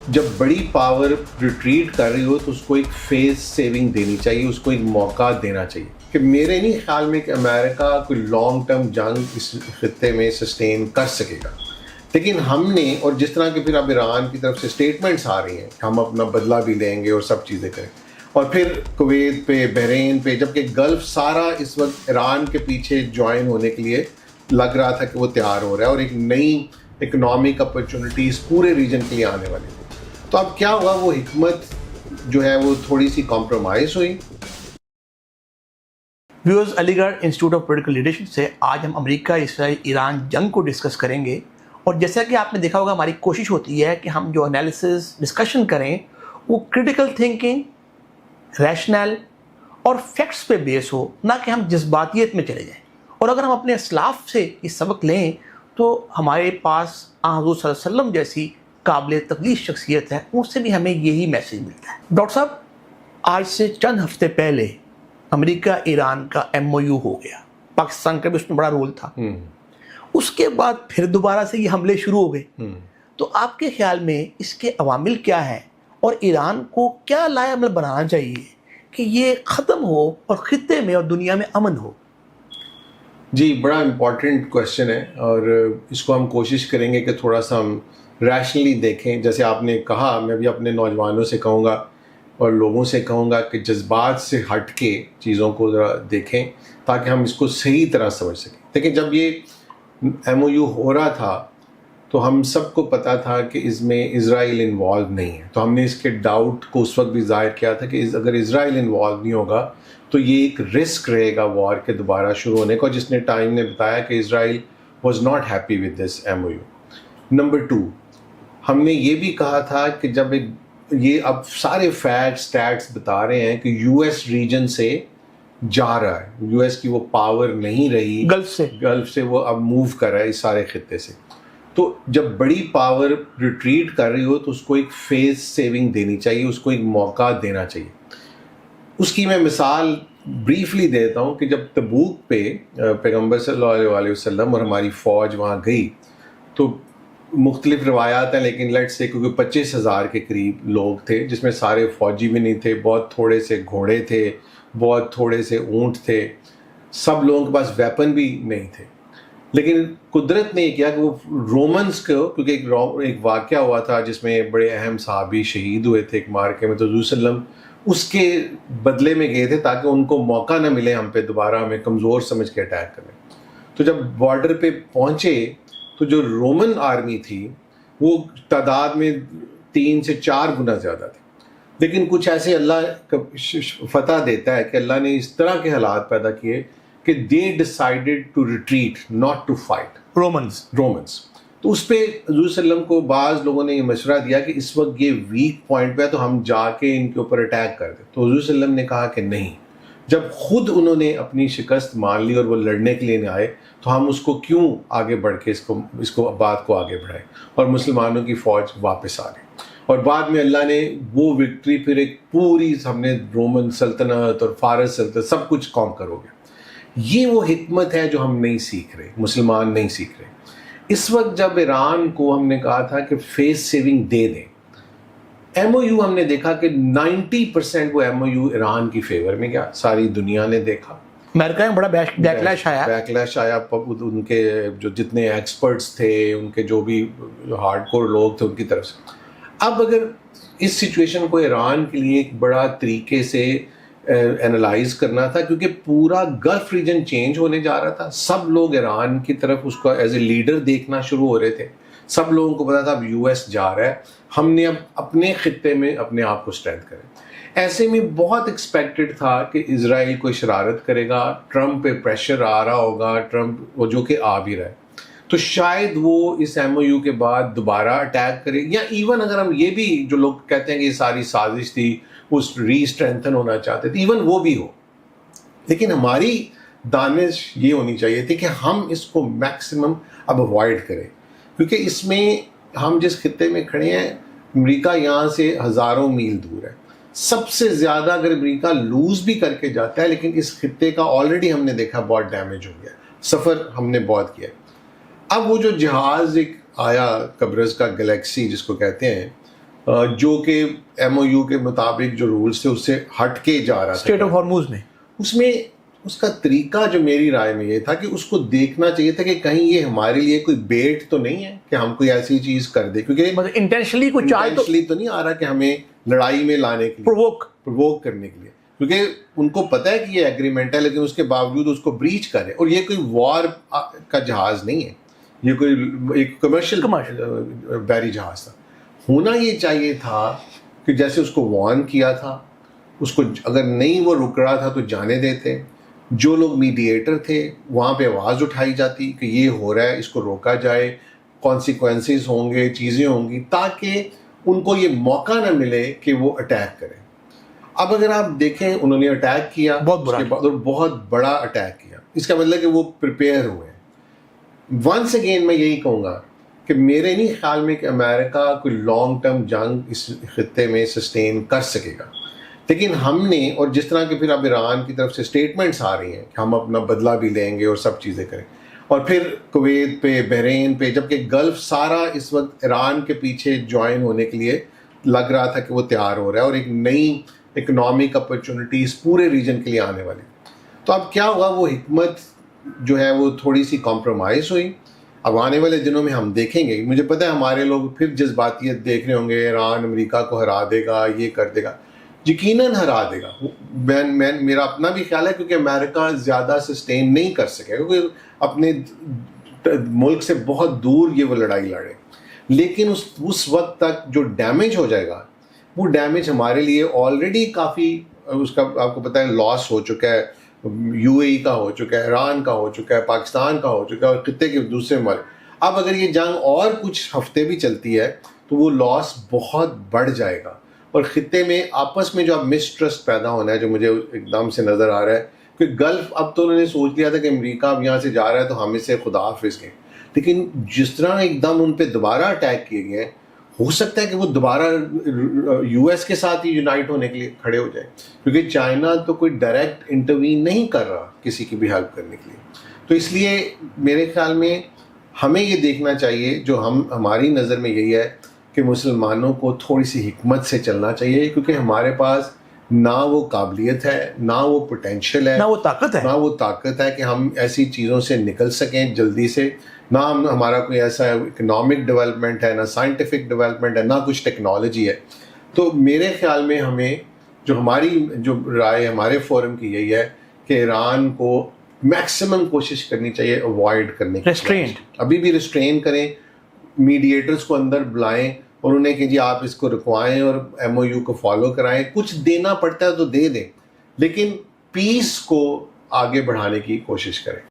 جب بڑی power retreat کر رہی ہو تو اس کو ایک فیس سیونگ دینی چاہیے, اس کو ایک موقع دینا چاہیے. کہ میرے نہیں خیال میں کہ امریکہ کوئی لانگ ٹرم جنگ اس خطے میں سسٹین کر سکے گا, لیکن ہم نے, اور جس طرح کہ پھر اب ایران کی طرف سے اسٹیٹمنٹس آ رہی ہیں کہ ہم اپنا بدلہ بھی لیں گے اور سب چیزیں کریں, اور پھر کویت پہ, بحرین پہ, جبکہ گلف سارا اس وقت ایران کے پیچھے جوائن ہونے کے لیے لگ رہا تھا کہ وہ تیار ہو رہا ہے, اور ایک نئی اکنامک اپرچونٹیز پورے ریجن کے لیے آنے والی تھی. تو اب کیا ہوا, وہ حکمت جو ہے وہ تھوڑی سی کمپرومائز ہوئی. ویورز, علی گڑھ انسٹیٹیوٹ آف پولیٹیکل لیڈرشپ سے آج ہم امریکہ اسرائیل ایران جنگ کو ڈسکس کریں گے. اور جیسا کہ آپ نے دیکھا ہوگا, ہماری کوشش ہوتی ہے کہ ہم جو انالیسز ڈسکشن کریں وہ کرٹیکل تھنکنگ, ریشنل اور فیکٹس پہ بیس ہو, نہ کہ ہم جذباتیت میں چلے جائیں. اور اگر ہم اپنے اسلاف سے یہ سبق لیں تو ہمارے پاس حضور صلی اللہ علیہ وسلم جیسی قابل تقلید شخصیت ہے, اس سے بھی ہمیں یہی میسیج ملتا ہے. ڈاکٹر صاحب, آج سے چند ہفتے پہلے امریکہ ایران کا MOU ہو گیا, پاکستان کا بھی اس میں بڑا رول تھا. اس کے بعد پھر دوبارہ سے یہ حملے شروع ہو گئے. تو آپ کے خیال میں اس کے عوامل کیا ہیں, اور ایران کو کیا لائے عمل بنانا چاہیے کہ یہ ختم ہو اور خطے میں اور دنیا میں امن ہو؟ جی, بڑا امپورٹنٹ کویشچن ہے, اور اس کو ہم کوشش کریں گے کہ تھوڑا سا ہم ریشنلی دیکھیں. جیسے آپ نے کہا, میں بھی اپنے نوجوانوں سے کہوں گا اور لوگوں سے کہوں گا کہ جذبات سے ہٹ کے چیزوں کو ذرا دیکھیں تاکہ ہم اس کو صحیح طرح سمجھ سکیں. دیکھیں, جب یہ MOU ہو رہا تھا تو ہم سب کو پتا تھا کہ اس میں اسرائیل انوالو نہیں ہے, تو ہم نے اس کے ڈاؤٹ کو اس وقت بھی ظاہر کیا تھا کہ اگر اسرائیل انوالو نہیں ہوگا تو یہ ایک رسک رہے گا وار کے دوبارہ شروع ہونے کا, جس نے ٹائم نے بتایا کہ Israel was not happy with this MOU. Number 2, ہم نے یہ بھی کہا تھا کہ جب یہ اب سارے فیکٹس اسٹیٹس بتا رہے ہیں کہ US ریجن سے جا رہا ہے, US کی وہ پاور نہیں رہی, گلف سے وہ اب موو کر رہا ہے اس سارے خطے سے. تو جب بڑی پاور ریٹریٹ کر رہی ہو تو اس کو ایک فیس سیونگ دینی چاہیے, اس کو ایک موقع دینا چاہیے. اس کی میں مثال بریفلی دیتا ہوں کہ جب تبوک پہ پیغمبر صلی اللہ علیہ وسلم اور ہماری فوج وہاں گئی تو مختلف روایات ہیں, لیکن لیٹس سے کیونکہ 25,000 کے قریب لوگ تھے, جس میں سارے فوجی بھی نہیں تھے, بہت تھوڑے سے گھوڑے تھے, بہت تھوڑے سے اونٹ تھے, سب لوگوں کے پاس ویپن بھی نہیں تھے. لیکن قدرت نے یہ کیا کہ وہ رومنس کو, کیونکہ ایک واقعہ ہوا تھا جس میں بڑے اہم صحابی شہید ہوئے تھے ایک مارکے میں, تو حضور صلی اللہ علیہ وسلم اس کے بدلے میں گئے تھے تاکہ ان کو موقع نہ ملے ہم پہ دوبارہ ہمیں کمزور سمجھ کے اٹیک کریں. تو جب بارڈر پہ پہنچے تو جو رومن آرمی تھی وہ تعداد میں 3 سے 4 گنا زیادہ تھی, لیکن کچھ ایسے اللہ فتح دیتا ہے کہ اللہ نے اس طرح کے حالات پیدا کیے کہ they decided to retreat, not to fight. Romans. تو اس پہ حضور صلی اللہ علیہ وسلم کو بعض لوگوں نے یہ مشورہ دیا کہ اس وقت یہ ویک پوائنٹ پہ ہے تو ہم جا کے ان کے اوپر اٹیک کر دیں. تو حضور صلی اللہ علیہ وسلم نے کہا کہ نہیں, جب خود انہوں نے اپنی شکست مان لی اور وہ لڑنے کے لیے نہیں آئے تو ہم اس کو کیوں آگے بڑھ کے اس کو بات کو آگے بڑھائیں, اور مسلمانوں کی فوج واپس آ گئی. اور بعد میں اللہ نے وہ وکٹری پھر ایک پوری, ہم نے رومن سلطنت اور فارس سلطنت سب کچھ کانکر ہو گیا. یہ وہ حکمت ہے جو ہم نہیں سیکھ رہے, مسلمان نہیں سیکھ رہے. اس وقت جب ایران کو ہم نے کہا تھا کہ فیس سیونگ دے دیں, MOU ہم نے دیکھا کہ 90% وہ MOU ایران کی فیور میں گیا, ساری دنیا نے دیکھا. امریکہ میں بڑا بیکلیش آیا, ان کے جو جتنے ایکسپرٹس تھے, ان کے جو بھی ہارڈ کور لوگ تھے ان کی طرف سے. اب اگر اس سچویشن کو ایران کے لیے ایک بڑا طریقے سے اینالائز کرنا تھا, کیونکہ پورا گلف ریجن چینج ہونے جا رہا تھا, سب لوگ ایران کی طرف اس کو ایز اے لیڈر دیکھنا شروع ہو رہے تھے, سب لوگوں کو پتا تھا اب US جا رہا ہے, ہم نے اب اپنے خطے میں اپنے آپ کو اسٹرینتھ کریں. ایسے میں بہت ایکسپیکٹڈ تھا کہ اسرائیل کوئی شرارت کرے گا, ٹرمپ پہ پریشر آ رہا ہوگا, ٹرمپ وہ جو کہ آ بھی رہا ہے, تو شاید وہ اس MOU کے بعد دوبارہ اٹیک کرے, یا ایون اگر ہم یہ بھی جو لوگ کہتے ہیں کہ یہ ساری سازش تھی, وہ ری اسٹرینتھن ہونا چاہتے تھے, ایون وہ بھی ہو, لیکن ہماری دانش یہ ہونی چاہیے تھی کہ ہم اس کو میکسیمم اب اوائڈ کریں, کیونکہ اس میں ہم جس خطے میں کھڑے ہیں امریکہ یہاں سے ہزاروں میل دور ہے. سب سے زیادہ اگر امریکہ لوز بھی کر کے جاتا ہے, لیکن اس خطے کا آلریڈی ہم نے دیکھا بہت ڈیمیج ہو گیا, سفر ہم نے بہت کیا. اب وہ جو جہاز ایک آیا قبرص کا گلیکسی جس کو کہتے ہیں, جو کہ ایم او یو کے مطابق جو رولز تھے اس سے ہٹ کے جا رہا تھا اسٹریٹ آف ہارموز میں. اس میں اس کا طریقہ جو میری رائے میں یہ تھا کہ اس کو دیکھنا چاہیے تھا کہ کہیں یہ ہمارے لیے کوئی بیٹ تو نہیں ہے کہ ہم کوئی ایسی چیز کر دیں, کیونکہ مطلب انٹینشنلی کوئی چال تو نہیں آ رہا کہ ہمیں لڑائی میں لانے کے لیے, پرووک کرنے کے لیے, کیونکہ ان کو پتہ ہے کہ یہ ایگریمنٹ ہے لیکن اس کے باوجود اس کو بریچ کرے. اور یہ کوئی وار کا جہاز نہیں ہے, یہ کوئی ایک کمرشل بحری جہاز تھا. ہونا یہ چاہیے تھا کہ جیسے اس کو وارن کیا تھا, اس کو اگر نہیں وہ رک رہا تھا تو جانے دیتے. جو لوگ میڈیٹر تھے وہاں پہ آواز اٹھائی جاتی کہ یہ ہو رہا ہے, اس کو روکا جائے, کانسیکوینسز ہوں گے, چیزیں ہوں گی, تاکہ ان کو یہ موقع نہ ملے کہ وہ اٹیک کریں. اب اگر آپ دیکھیں انہوں نے اٹیک کیا بہت بڑا اٹیک کیا, اس کا مطلب کہ وہ پریپیئر ہوئے. ونس اگین میں یہی کہوں گا کہ میرے نہیں خیال میں کہ امریکہ کوئی لانگ ٹرم جنگ اس خطے میں سسٹین کر سکے گا. لیکن ہم نے, اور جس طرح کہ پھر اب ایران کی طرف سے اسٹیٹمنٹس آ رہی ہیں کہ ہم اپنا بدلہ بھی لیں گے اور سب چیزیں کریں, اور پھر کویت پہ, بحرین پہ, جبکہ گلف سارا اس وقت ایران کے پیچھے جوائن ہونے کے لیے لگ رہا تھا کہ وہ تیار ہو رہا ہے, اور ایک نئی اکنامک اپرچونٹیز پورے ریجن کے لیے آنے والی. تو اب کیا ہوا, وہ حکمت جو ہے وہ تھوڑی سی کمپرومائز ہوئی. اب آنے والے دنوں میں ہم دیکھیں گے, مجھے پتہ ہے ہمارے لوگ پھر جذباتیت دیکھ رہے ہوں گے, ایران امریکہ کو ہرا دے گا, یہ کر دے گا. یقیناً ہرا دے گا, میرا اپنا بھی خیال ہے, کیونکہ امریکہ زیادہ سسٹین نہیں کر سکے, کیونکہ اپنے ملک سے بہت دور یہ وہ لڑائی لڑے. لیکن اس وقت تک جو ڈیمیج ہو جائے گا, وہ ڈیمیج ہمارے لیے آلریڈی کافی, اس کا آپ کو پتہ ہے لاس ہو چکا ہے, یو اے ای کا ہو چکا ہے, ایران کا ہو چکا ہے, پاکستان کا ہو چکا ہے, اور خطے کے دوسرے ملک. اب اگر یہ جنگ اور کچھ ہفتے بھی چلتی ہے تو وہ لاس بہت بڑھ جائے گا, اور خطے میں آپس میں جو اب مسٹرسٹ پیدا ہونا ہے, جو مجھے ایک دم سے نظر آ رہا ہے کہ گلف, اب تو انہوں نے سوچ لیا تھا کہ امریکہ اب یہاں سے جا رہا ہے تو ہم اس سے خدا حافظ گئے. لیکن جس طرح ایک دم ان پہ دوبارہ اٹیک کیے گئے ہیں, ہو سکتا ہے کہ وہ دوبارہ یو ایس کے ساتھ ہی یونائٹ ہونے کے لیے کھڑے ہو جائیں, کیونکہ چائنا تو کوئی ڈائریکٹ انٹروین نہیں کر رہا کسی کی بھی ہیلپ کرنے کے لیے. تو اس لیے میرے خیال میں ہمیں یہ دیکھنا چاہیے, جو ہماری نظر میں یہی ہے کہ مسلمانوں کو تھوڑی سی حکمت سے چلنا چاہیے, کیونکہ ہمارے پاس نہ وہ قابلیت ہے, نہ وہ پوٹینشیل ہے, نہ وہ طاقت ہے کہ ہم ایسی چیزوں سے نکل سکیں جلدی سے. نہ ہمارا کوئی ایسا اکنامک ڈیولپمنٹ ہے, نہ سائنٹیفک ڈیولپمنٹ ہے, نہ کچھ ٹیکنالوجی ہے. تو میرے خیال میں ہمیں ہماری رائے ہمارے فورم کی یہی ہے کہ ایران کو میکسیمم کوشش کرنی چاہیے اوائڈ کرنے کی, ابھی بھی ریسٹرین کریں, میڈیٹرز کو اندر بلائیں اور انہیں کہ جی آپ اس کو رکوائیں اور ایم او یو کو فالو کرائیں. کچھ دینا پڑتا ہے تو دے دیں, لیکن پیس کو آگے بڑھانے کی کوشش کریں.